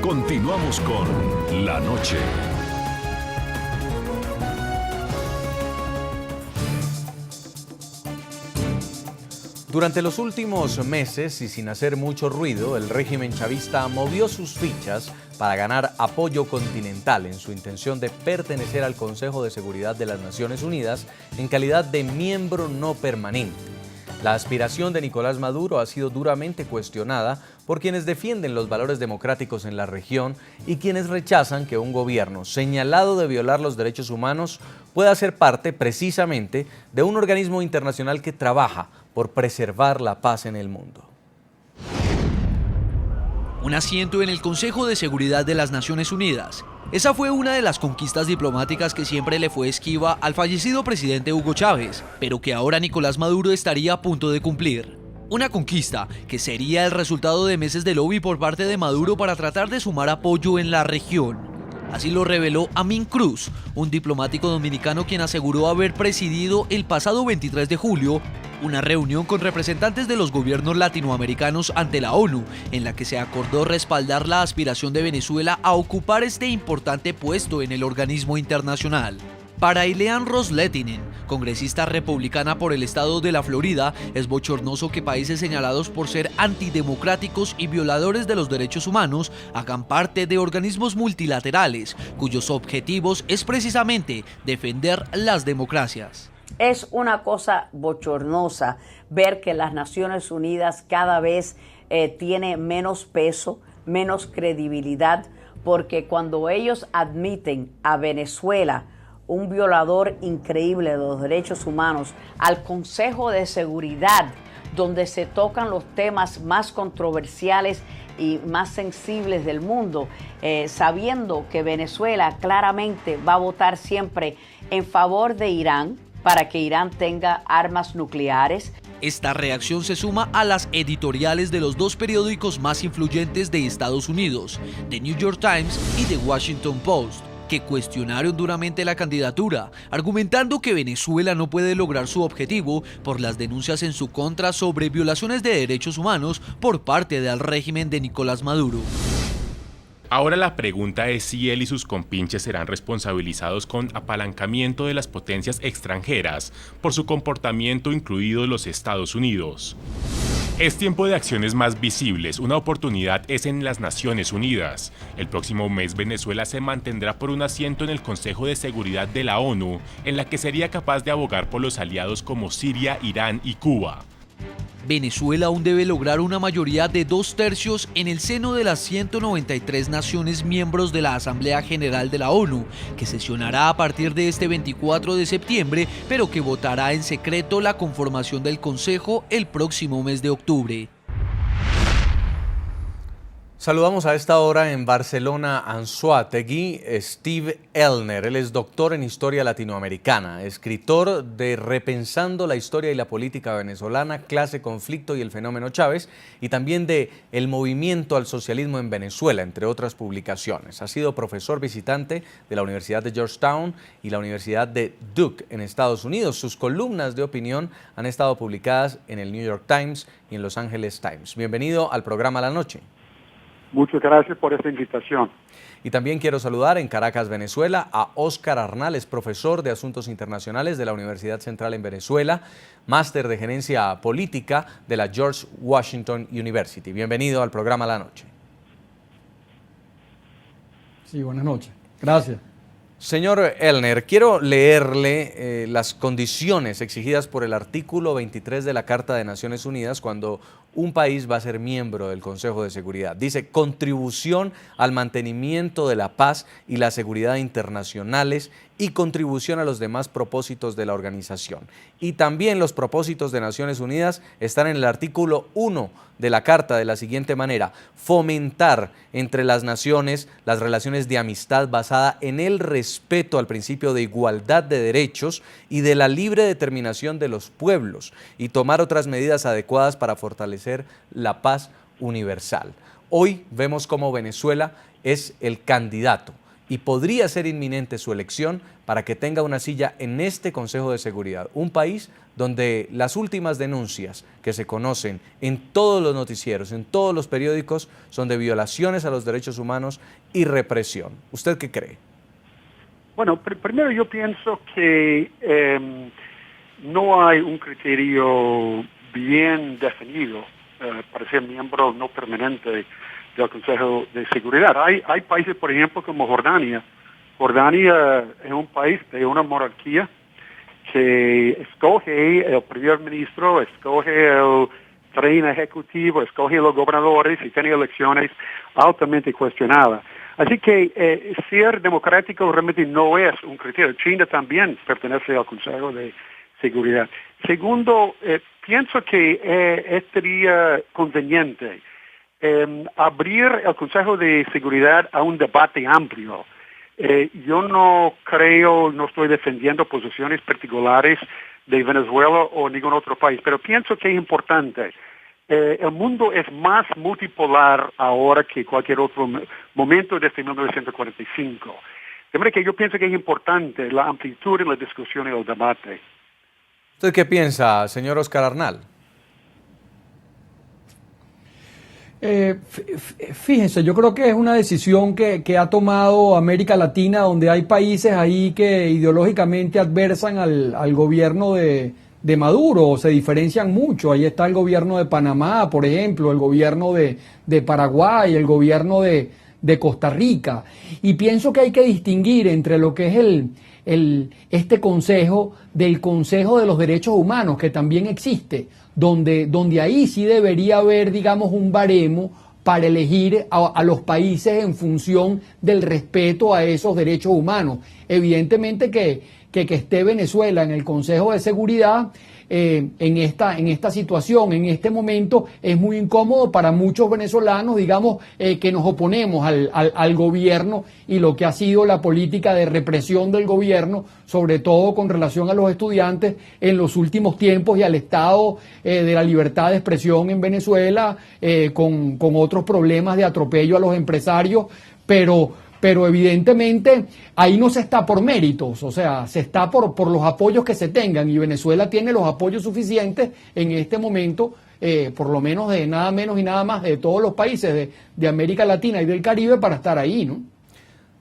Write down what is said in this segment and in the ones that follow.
Continuamos con La Noche. Durante los últimos meses y sin hacer mucho ruido, el régimen chavista movió sus fichas para ganar apoyo continental en su intención de pertenecer al Consejo de Seguridad de las Naciones Unidas en calidad de miembro no permanente. La aspiración de Nicolás Maduro ha sido duramente cuestionada por quienes defienden los valores democráticos en la región y quienes rechazan que un gobierno señalado de violar los derechos humanos pueda ser parte precisamente de un organismo internacional que trabaja por preservar la paz en el mundo. Un asiento en el Consejo de Seguridad de las Naciones Unidas. Esa fue una de las conquistas diplomáticas que siempre le fue esquiva al fallecido presidente Hugo Chávez, pero que ahora Nicolás Maduro estaría a punto de cumplir. Una conquista que sería el resultado de meses de lobby por parte de Maduro para tratar de sumar apoyo en la región. Así lo reveló Amin Cruz, un diplomático dominicano quien aseguró haber presidido el pasado 23 de julio una reunión con representantes de los gobiernos latinoamericanos ante la ONU, en la que se acordó respaldar la aspiración de Venezuela a ocupar este importante puesto en el organismo internacional. Para Ileana Ros-Lehtinen, congresista republicana por el estado de la Florida, es bochornoso que países señalados por ser antidemocráticos y violadores de los derechos humanos hagan parte de organismos multilaterales, cuyos objetivos es precisamente defender las democracias. Es una cosa bochornosa ver que las Naciones Unidas cada vez tiene menos peso, menos credibilidad, porque cuando ellos admiten a Venezuela, un violador increíble de los derechos humanos, al Consejo de Seguridad, donde se tocan los temas más controversiales y más sensibles del mundo, sabiendo que Venezuela claramente va a votar siempre en favor de Irán, para que Irán tenga armas nucleares. Esta reacción se suma a las editoriales de los dos periódicos más influyentes de Estados Unidos, The New York Times y The Washington Post, que cuestionaron duramente la candidatura, argumentando que Venezuela no puede lograr su objetivo por las denuncias en su contra sobre violaciones de derechos humanos por parte del régimen de Nicolás Maduro. Ahora la pregunta es si él y sus compinches serán responsabilizados con apalancamiento de las potencias extranjeras por su comportamiento, incluidos los Estados Unidos. Es tiempo de acciones más visibles, una oportunidad es en las Naciones Unidas. El próximo mes Venezuela se mantendrá por un asiento en el Consejo de Seguridad de la ONU, en la que sería capaz de abogar por los aliados como Siria, Irán y Cuba. Venezuela aún debe lograr una mayoría de 2/3 en el seno de las 193 naciones miembros de la Asamblea General de la ONU, que sesionará a partir de este 24 de septiembre, pero que votará en secreto la conformación del Consejo el próximo mes de octubre. Saludamos a esta hora en Barcelona, Anzoátegui, Steve Elner. Él es doctor en Historia Latinoamericana, escritor de Repensando la Historia y la Política Venezolana, Clase, Conflicto y el Fenómeno Chávez, y también de El Movimiento al Socialismo en Venezuela, entre otras publicaciones. Ha sido profesor visitante de la Universidad de Georgetown y la Universidad de Duke en Estados Unidos. Sus columnas de opinión han estado publicadas en el New York Times y en Los Angeles Times. Bienvenido al programa La Noche. Muchas gracias por esta invitación. Y también quiero saludar en Caracas, Venezuela, a Óscar Arnales, profesor de Asuntos Internacionales de la Universidad Central en Venezuela, máster de Gerencia Política de la George Washington University. Bienvenido al programa La Noche. Sí, buenas noches. Gracias. Señor Elner, quiero leerle las condiciones exigidas por el artículo 23 de la Carta de Naciones Unidas cuando un país va a ser miembro del Consejo de Seguridad. Dice, contribución al mantenimiento de la paz y la seguridad internacionales y contribución a los demás propósitos de la organización. Y también los propósitos de Naciones Unidas están en el artículo 1 de la Carta de la siguiente manera: fomentar entre las naciones las relaciones de amistad basada en el respeto al principio de igualdad de derechos y de la libre determinación de los pueblos y tomar otras medidas adecuadas para fortalecer la paz universal. Hoy vemos cómo Venezuela es el candidato y podría ser inminente su elección para que tenga una silla en este Consejo de Seguridad. Un país donde las últimas denuncias que se conocen en todos los noticieros, en todos los periódicos, son de violaciones a los derechos humanos y represión. ¿Usted qué cree? Bueno, primero yo pienso que no hay un criterio bien definido para ser miembro no permanente del Consejo de Seguridad. Hay países, por ejemplo, como Jordania. Jordania es un país de una monarquía que escoge el primer ministro, escoge el tren ejecutivo, escoge los gobernadores y tiene elecciones altamente cuestionadas. Así que ser democrático realmente no es un criterio. China también pertenece al Consejo de Seguridad. Segundo, pienso que sería conveniente abrir el Consejo de Seguridad a un debate amplio. Yo no estoy defendiendo posiciones particulares de Venezuela o ningún otro país, pero pienso que es importante. El mundo es más multipolar ahora que cualquier otro momento desde 1945. De manera que yo pienso que es importante la amplitud en la discusión y el debate. ¿Usted qué piensa, señor Oscar Arnal? Fíjense, yo creo que es una decisión que ha tomado América Latina, donde hay países ahí que ideológicamente adversan al gobierno de Maduro, se diferencian mucho. Ahí está el gobierno de Panamá, por ejemplo, el gobierno de Paraguay, el gobierno de Costa Rica. Y pienso que hay que distinguir entre lo que es este consejo del Consejo de los Derechos Humanos, que también existe, donde ahí sí debería haber, digamos, un baremo para elegir a los países en función del respeto a esos derechos humanos. Evidentemente que esté Venezuela en el Consejo de Seguridad en esta situación, en este momento, es muy incómodo para muchos venezolanos, digamos, que nos oponemos al gobierno y lo que ha sido la política de represión del gobierno, sobre todo con relación a los estudiantes en los últimos tiempos y al estado de la libertad de expresión en Venezuela, con otros problemas de atropello a los empresarios, pero evidentemente ahí no se está por méritos, o sea, se está por los apoyos que se tengan, y Venezuela tiene los apoyos suficientes en este momento, por lo menos de nada menos y nada más de todos los países de América Latina y del Caribe para estar ahí, ¿no?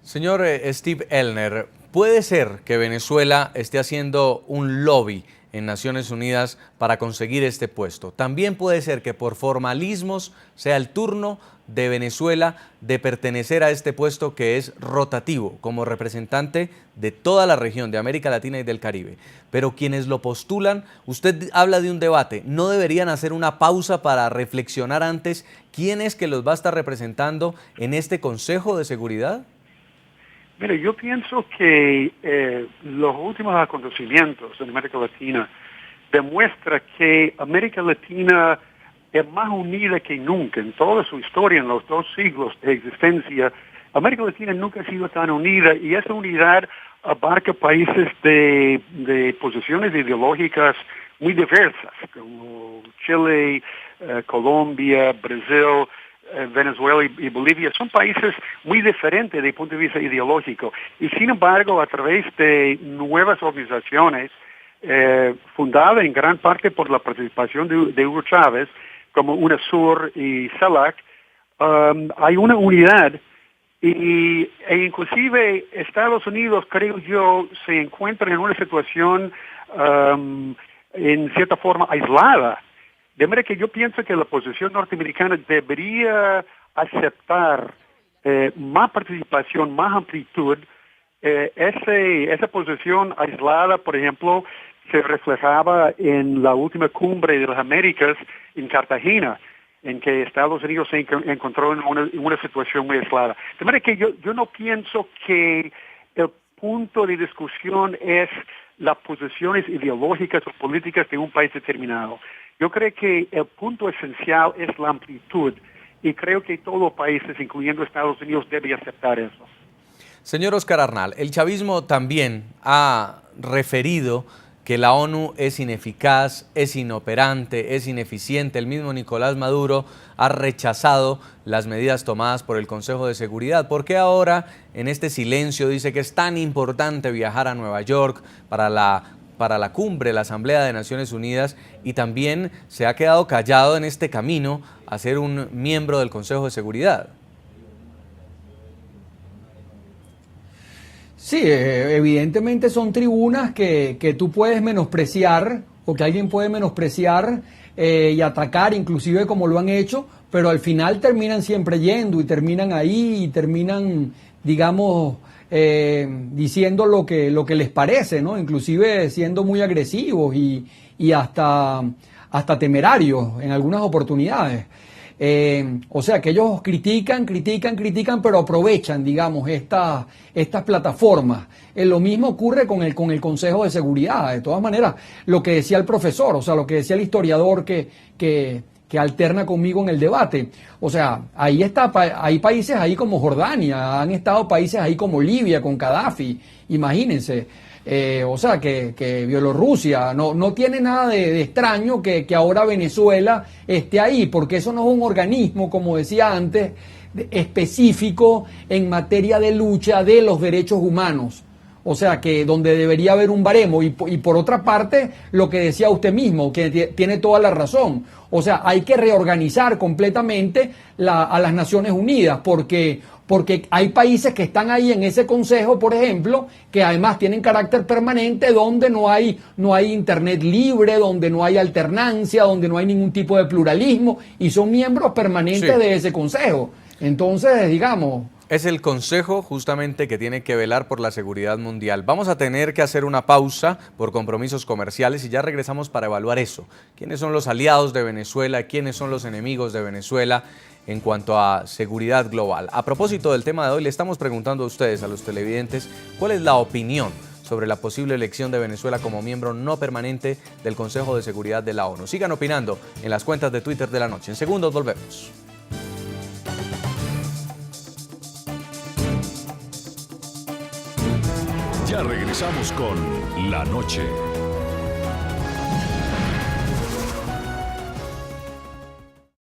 Señor Steve Elner, ¿puede ser que Venezuela esté haciendo un lobby en Naciones Unidas para conseguir este puesto? También puede ser que por formalismos sea el turno de Venezuela de pertenecer a este puesto que es rotativo como representante de toda la región de América Latina y del Caribe. Pero quienes lo postulan, usted habla de un debate, ¿no deberían hacer una pausa para reflexionar antes quién es que los va a estar representando en este Consejo de Seguridad? Mire, yo pienso que los últimos acontecimientos en América Latina demuestran que América Latina es más unida que nunca. En toda su historia, en los 2 siglos de existencia, América Latina nunca ha sido tan unida, y esa unidad abarca países de posiciones ideológicas muy diversas, como Chile, Colombia, Brasil, Venezuela y Bolivia. Son países muy diferentes desde el punto de vista ideológico, y sin embargo, a través de nuevas organizaciones fundadas en gran parte por la participación de Hugo Chávez, como UNASUR y CELAC, hay una unidad, e inclusive Estados Unidos, creo yo, se encuentra en una situación en cierta forma aislada. De manera que yo pienso que la posición norteamericana debería aceptar más participación, más amplitud. Esa posición aislada, por ejemplo, se reflejaba en la última cumbre de las Américas en Cartagena, en que Estados Unidos se encontró en una situación muy aislada. De manera que yo no pienso que el punto de discusión es las posiciones ideológicas o políticas de un país determinado. Yo creo que el punto esencial es la amplitud, y creo que todos los países, incluyendo Estados Unidos, deben aceptar eso. Señor Oscar Arnal, el chavismo también ha referido que la ONU es ineficaz, es inoperante, es ineficiente. El mismo Nicolás Maduro ha rechazado las medidas tomadas por el Consejo de Seguridad. ¿Por qué ahora, en este silencio, dice que es tan importante viajar a Nueva York para la cumbre, la Asamblea de Naciones Unidas, y también se ha quedado callado en este camino a ser un miembro del Consejo de Seguridad? Sí, evidentemente son tribunas que tú puedes menospreciar o que alguien puede menospreciar y atacar, inclusive como lo han hecho, pero al final terminan siempre yendo y terminan ahí y terminan, digamos, diciendo lo que les parece, ¿no? Inclusive siendo muy agresivos y hasta temerarios en algunas oportunidades. O sea que ellos critican, pero aprovechan, digamos, estas plataformas. Lo mismo ocurre con el Consejo de Seguridad. De todas maneras, lo que decía el profesor, o sea, lo que decía el historiador que alterna conmigo en el debate. O sea, hay países ahí como Jordania, han estado países ahí como Libia con Gaddafi, imagínense. O sea, que Bielorrusia no tiene nada de extraño que ahora Venezuela esté ahí, porque eso no es un organismo, como decía antes, específico en materia de lucha de los derechos humanos. O sea, que donde debería haber un baremo. Y por otra parte, lo que decía usted mismo, que tiene toda la razón. O sea, hay que reorganizar completamente a las Naciones Unidas, porque hay países que están ahí en ese consejo, por ejemplo, que además tienen carácter permanente, donde no hay internet libre, donde no hay alternancia, donde no hay ningún tipo de pluralismo, y son miembros permanentes de ese consejo. Entonces, digamos... Es el Consejo justamente que tiene que velar por la seguridad mundial. Vamos a tener que hacer una pausa por compromisos comerciales y ya regresamos para evaluar eso. ¿Quiénes son los aliados de Venezuela? ¿Quiénes son los enemigos de Venezuela en cuanto a seguridad global? A propósito del tema de hoy, le estamos preguntando a ustedes, a los televidentes, ¿cuál es la opinión sobre la posible elección de Venezuela como miembro no permanente del Consejo de Seguridad de la ONU? Sigan opinando en las cuentas de Twitter de La Noche. En segundos volvemos. Ya regresamos con La Noche.